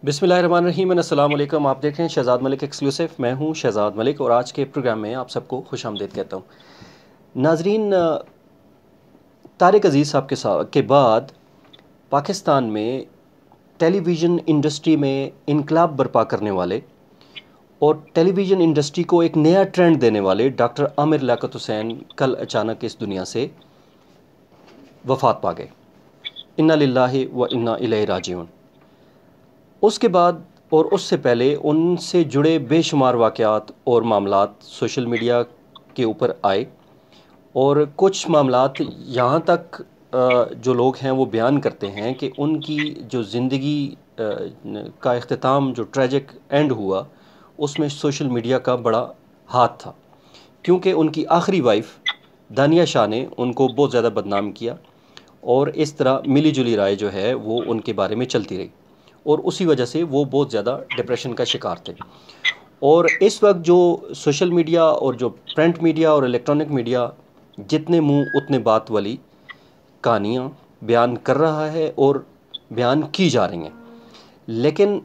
बिस्मिल्लाहिर्रहमानिर्रहीम। अस्सलाम वालेकुम। आप देख रहे हैं शहजाद मलिक एक्सक्लूसिव। मैं हूं शहजाद मलिक और आज के प्रोग्राम में आप सबको खुशामदीद कहता हूं। नाजरीन, तारिक अज़ीज़ साहब के बाद पाकिस्तान में टेलीविज़न इंडस्ट्री में इनकलाब बर्पा करने वाले और टेलीविज़न इंडस्ट्री को एक नया ट्रेंड देने वाले डॉक्टर आमिर लियाकत हुसैन कल अचानक इस दुनिया से वफ़ात पा गए। इन्ना लिल्लाहि व इन्ना इलैहि राजिऊन। उसके बाद और उससे पहले उनसे जुड़े बेशुमार वाक़यात और मामलात सोशल मीडिया के ऊपर आए और कुछ मामलात यहाँ तक जो लोग हैं वो बयान करते हैं कि उनकी जो ज़िंदगी का इख्तिताम जो ट्रेजिक एंड हुआ उसमें सोशल मीडिया का बड़ा हाथ था, क्योंकि उनकी आखिरी वाइफ दानिया शाह ने उनको बहुत ज़्यादा बदनाम किया और इस तरह मिली जुली राय जो है वो उनके बारे में चलती रही और उसी वजह से वो बहुत ज़्यादा डिप्रेशन का शिकार थे। और इस वक्त जो सोशल मीडिया और जो प्रिंट मीडिया और इलेक्ट्रॉनिक मीडिया जितने मुंह उतने बात वाली कहानियाँ बयान कर रहा है और बयान की जा रही हैं, लेकिन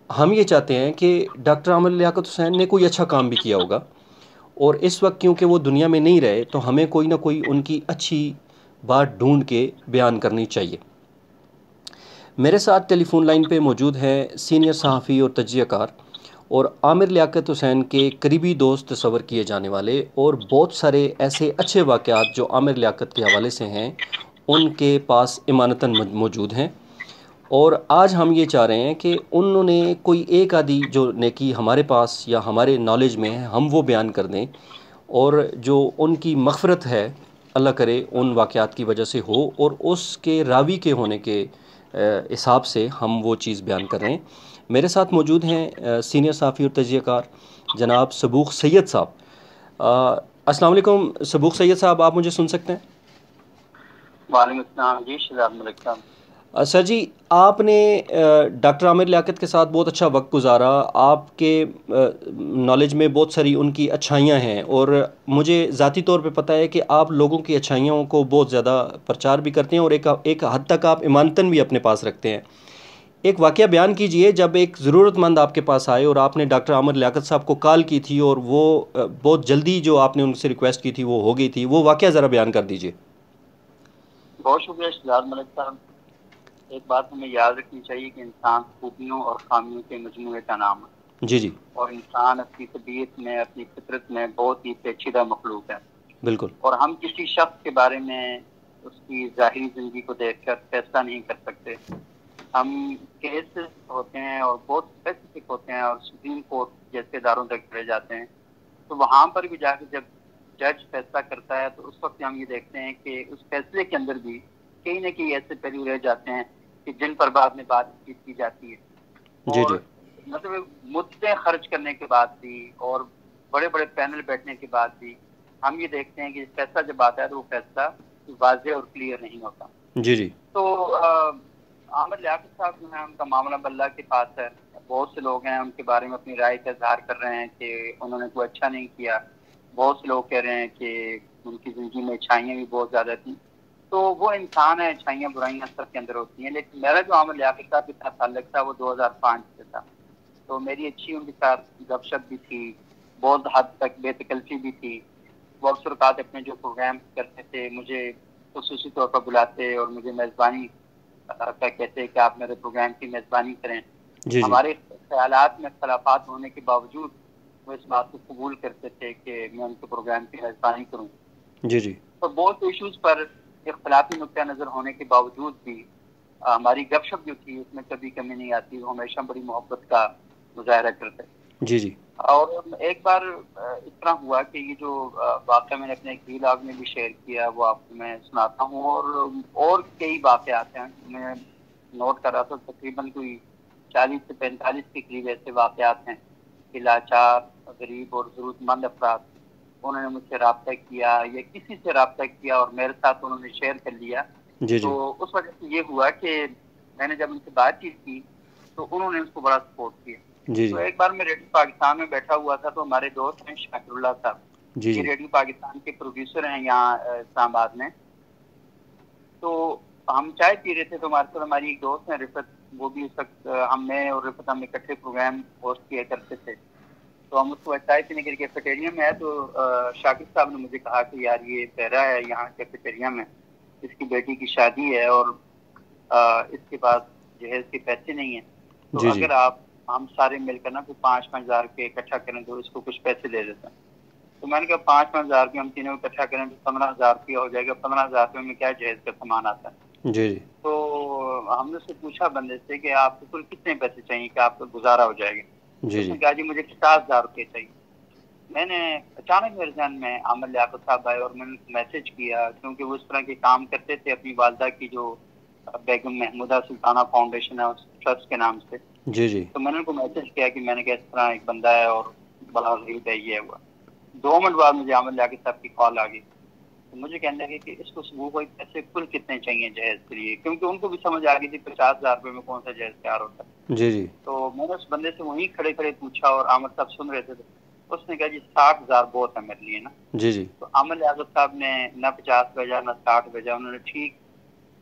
हम ये चाहते हैं कि डॉक्टर आमिर लियाकत हुसैन ने कोई अच्छा काम भी किया होगा और इस वक्त क्योंकि वो दुनिया में नहीं रहे तो हमें कोई ना कोई उनकी अच्छी बात ढूंढ के बयान करनी चाहिए। मेरे साथ टेलीफोन लाइन पे मौजूद हैं सीनियर सहाफ़ी और तज्ज़ियाकार और आमिर लियाकत हुसैन के करीबी दोस्त तस्वर किए जाने वाले और बहुत सारे ऐसे अच्छे वाक़यात जो आमिर लियाकत के हवाले से हैं उनके पास इमानतन मौजूद हैं। और आज हम ये चाह रहे हैं कि उन्होंने कोई एक आधी जो नेकी हमारे पास या हमारे नॉलेज में है हम वो बयान कर दें और जो उनकी मग़फ़िरत है अल्लाह करे उन वाक़यात की वजह से हो और उसके रावी के होने के हिसाब से हम वो चीज़ बयान कर रहे हैं। मेरे साथ मौजूद हैं सीनियर सहाफ़ी और तज्ज़ियाकार जनाब सबूक़ सैयद साहब। अस्सलाम वालेकुम सबूक़ सैयद साहब, आप मुझे सुन सकते हैं? वालेकुम अस्सलाम जी, शहजाद मलिक साहब। सर जी, आपने डॉक्टर आमिर लियाकत के साथ बहुत अच्छा वक्त गुजारा। आपके नॉलेज में बहुत सारी उनकी अच्छाइयाँ हैं और मुझे ज़ाती तौर पे पता है कि आप लोगों की अच्छाइयों को बहुत ज़्यादा प्रचार भी करते हैं और एक हद तक आप ईमानतन भी अपने पास रखते हैं। एक वाक़या बयान कीजिए जब एक ज़रूरतमंद आपके पास आए और आपने डॉक्टर आमिर लियाकत साहब को कॉल की थी और वो बहुत जल्दी जो आपने उनसे रिक्वेस्ट की थी वो हो गई थी। वो वाक़या ज़रा बयान कर दीजिए। बहुत शुक्रिया शहजाद मलिक साहब। एक बात हमें याद रखनी चाहिए कि इंसान खूबियों और खामियों के मजमूए का नाम है। जी जी, और इंसान अपनी तबीयत में, अपनी फितरत में बहुत ही पेचीदा मखलूक है। बिल्कुल। और हम किसी शख्स के बारे में उसकी ज़ाहिरी ज़िंदगी को देखकर फैसला नहीं कर सकते। हम केस होते हैं और बहुत स्पेसिफिक होते हैं और सुप्रीम कोर्ट जैसे इदारों तक चले जाते हैं, तो वहाँ पर भी जाकर जब जज फैसला करता है तो उस वक्त हम ये देखते हैं कि उस फैसले के अंदर भी कहीं ना कहीं ऐसे पहलू रह जाते हैं कि जिन पर बाद में बातचीत की जाती है। जी जी, और मतलब मुद्दे खर्च करने के बाद भी और बड़े बड़े पैनल बैठने के बाद भी हम ये देखते हैं कि फैसला जब आता है तो वो फैसला वाज़ेह और क्लियर नहीं होता। जी जी, तो आमिर लियाकत साहब जो है उनका मामला बल्ला के पास है। बहुत से लोग हैं उनके बारे में अपनी राय का इजहार कर रहे हैं कि उन्होंने कोई अच्छा नहीं किया। बहुत से लोग कह रहे हैं कि उनकी जिंदगी में अच्छाइयाँ भी बहुत ज्यादा थी। तो वो इंसान है, अच्छाइयाँ बुराइयाँ सबके अंदर होती हैं, लेकिन मेरा जो आमिर लियाकत साहब के साथ ताल्लुक था वो 2005 से था। तो मेरी अच्छी उनके साथ गपशप भी थी, बहुत हद तक बेतकल्फी भी थी। वो अक्सर औकात अपने जो प्रोग्राम करते थे मुझे खुसूसी तौर पर बुलाते और मुझे मेज़बानी का कहते हैं कि आप मेरे प्रोग्राम की मेज़बानी करें। जी जी, हमारे ख्यालात में इख्तलाफात होने के बावजूद वो इस बात को कबूल करते थे कि मैं उनके प्रोग्राम की मेज़बानी करूँ। जी जी, तो बहुत इशूज़ पर इख्तलाफी नुक्ता नज़र होने के बावजूद भी हमारी गपशप जो थी उसमें कभी कमी नहीं आती। वो हमेशा बड़ी मोहब्बत का मुजाहरा करते। जी जी, और एक बार इस तरह हुआ कि ये जो वाक़या मैंने अपने एक व्लॉग में भी शेयर किया वो आपको मैं सुनाता हूँ। और कई वाक़यात हैं मैं नोट कर रहा था, तकरीबन कोई 40 से 45 के करीब ऐसे वाक़यात हैं कि लाचार, गरीब और ज़रूरतमंद अफराद उन्होंने मुझसे रब्ता किया या किसी से रब्ता किया और मेरे साथ उन्होंने शेयर कर लिया। जी तो जी, उस वजह से ये हुआ कि मैंने जब उनसे बातचीत की तो उन्होंने उसको बड़ा सपोर्ट किया। जी तो जी, एक बार मैं रेडियो पाकिस्तान में बैठा हुआ था तो हमारे दोस्त हैं शाकिरुल्लाह साहब, जी ये जी, रेडियो पाकिस्तान के प्रोड्यूसर हैं यहाँ इस्लामाबाद में। तो हम चाय पी रहे थे तो हमारे साथ हमारी एक दोस्त है रिफत وہ بھی اس وقت ہم میں اور رفت ہم اکٹھے پروگرام ہوسٹ کیا کرتے تھے. تو ہم اس کو چائے پینے کے لیے کیفیٹیریا میں ہے تو شاکر صاحب نے مجھے کہا کہ یار یہ پہرا ہے یہاں کیفیٹیریا میں, اس کی بیٹی کی شادی ہے اور اس کے پاس جہیز کے پیسے نہیں ہیں, تو جی جی اگر آپ ہم سارے مل کر نا کوئی 5,000 روپے اکٹھا کریں تو اس کو کچھ پیسے دے دیتے ہیں. تو میں نے کہا 5,000 روپے ہم تینوں اکٹھا کریں تو 15,000 روپیہ ہو جائے گا. 15,000 روپے میں کیا جہیز کا سامان آتا ہے. جی جی تو ہم نے اس سے پوچھا بندے سے کہ آپ کو کل کتنے پیسے چاہیے کہ آپ کا گزارا ہو جائے گا. جی اس جی نے کہا جی مجھے 50,000 روپے چاہیے. میں نے اچانک میرے ذہن میں عامر لیاقت صاحب آئے اور میں نے میسج کیا, کیونکہ وہ اس طرح کے کام کرتے تھے اپنی والدہ کی جو بیگم محمودہ سلطانہ فاؤنڈیشن ہے اس ٹرسٹ کے نام سے. جی جی تو میں نے ان کو میسج کیا کہ میں نے کہا اس طرح ایک بندہ ہے اور بڑا غریب ہے یہ ہوا. 2 منٹ بعد مجھے عامر لیاقت صاحب کی کال آ گئی. تو مجھے کہنے لگے کہ اس کو وہ کوئی پیسے کل کتنے چاہیے جہیز کے لیے, کیونکہ ان کو بھی سمجھ آ گئی تھی 50,000 روپے میں کون سا جہیز تیار ہوتا ہے. جی جی تو میں نے اس بندے سے وہیں کھڑے کھڑے پوچھا اور عامر صاحب سن رہے تھے. اس نے کہا جی 60,000 بہت ہے میرے لیے نا. جی جی تو عامر لیاقت صاحب نے نہ 50 بھیجا نہ 60 بھیجا, انہوں نے ٹھیک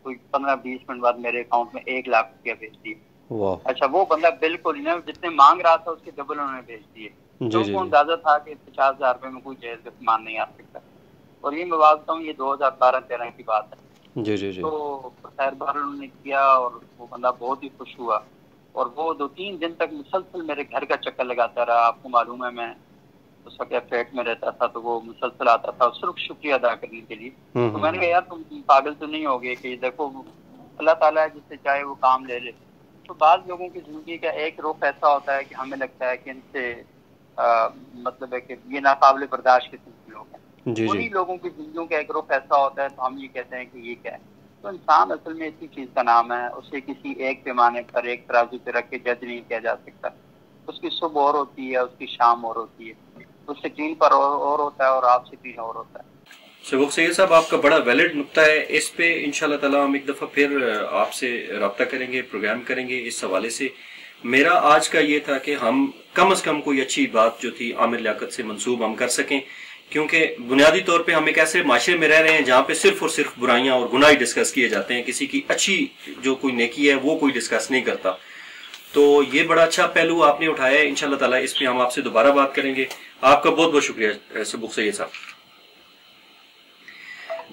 کوئی 15-20 منٹ بعد میرے اکاؤنٹ میں 1,00,000 روپیہ بھیج دیے. واہ اچھا وہ بندہ بالکل ہی نا جتنے مانگ رہا تھا اس کے ڈبل انہوں نے بھیج دیے. تو جی ان جی کو جی اندازہ تھا کہ 50,000 روپے میں کوئی جہیز کا سامان نہیں آ سکتا. اور یہ میں بات ہوں یہ 2012-13 کی بات ہے. جی جی جی تو خیر بہر انہوں نے کیا اور وہ بندہ بہت ہی خوش ہوا. اور وہ 2-3 دن تک مسلسل میرے گھر کا چکر لگاتا رہا. آپ کو معلوم ہے میں اس وقت فلیٹ میں رہتا تھا تو وہ مسلسل آتا تھا صرف شکریہ ادا کرنے کے لیے. تو میں نے کہا یار تم پاگل تو نہیں ہوگے کہ دیکھو اللہ تعالیٰ جس سے چاہے وہ کام لے لے. تو بعض لوگوں کی زندگی کا ایک رخ ایسا ہوتا ہے کہ ہمیں لگتا ہے کہ ان سے مطلب ہے کہ یہ ناقابل برداشت قسم کے لوگ ہیں. جی جی انہی لوگوں کی زندگیوں کا ایک رخ ایسا ہوتا ہے تو ہم یہ کہتے ہیں کہ یہ کیا ہے. تو انسان اصل میں اسی چیز کا نام ہے, اسے کسی ایک پیمانے پر ایک ترازو پہ رکھ کے جج نہیں کیا جا سکتا. اس کی صبح اور ہوتی ہے, اس کی شام اور ہوتی ہے, اس سے تین پر اور ہوتا ہے اور آپ سے تین اور ہوتا ہے. شفیق سید صاحب آپ کا بڑا ویلڈ نقطہ ہے. اس پہ انشاءاللہ تعالی ہم ایک دفعہ پھر آپ سے رابطہ کریں گے, پروگرام کریں گے اس حوالے سے. میرا آج کا یہ تھا کہ ہم کم از کم کوئی اچھی بات جو تھی عامر لیاقت سے منسوب ہم کر سکیں, کیونکہ بنیادی طور پہ ہم ایک ایسے معاشرے میں رہ رہے ہیں جہاں پہ صرف اور صرف برائیاں اور گناہ ڈسکس کیے جاتے ہیں, کسی کی اچھی جو کوئی نیکی ہے وہ کوئی ڈسکس نہیں کرتا. تو یہ بڑا اچھا پہلو آپ نے اٹھایا ہے. انشاءاللہ تعالی اس پہ ہم آپ سے دوبارہ بات کریں گے. آپ کا بہت بہت شکریہ شفیق سید صاحب.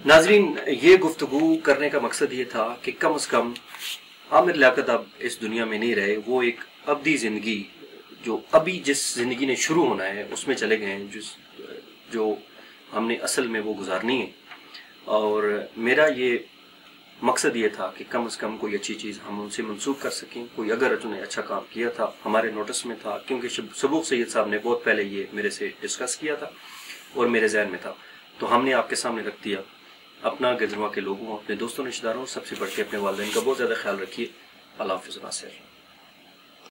ناظرین, یہ گفتگو کرنے کا مقصد یہ تھا کہ کم از کم عامر لیاقت اب اس دنیا میں نہیں رہے, وہ ایک ابدی زندگی جو ابھی جس زندگی نے شروع ہونا ہے اس میں چلے گئے ہیں, جو ہم نے اصل میں وہ گزارنی ہے. اور میرا یہ مقصد یہ تھا کہ کم از کم کوئی اچھی چیز ہم ان سے منسوخ کر سکیں. کوئی اگر انہوں نے اچھا کام کیا تھا ہمارے نوٹس میں تھا, کیونکہ شفیق سید صاحب نے بہت پہلے یہ میرے سے ڈسکس کیا تھا اور میرے ذہن میں تھا, تو ہم نے آپ کے سامنے رکھ دیا. اپنا گجروا کے لوگوں, اپنے دوستوں رشتہ داروں, سب سے بڑھ کے اپنے والدین کا بہت زیادہ خیال رکھیے. اللہ حافظ.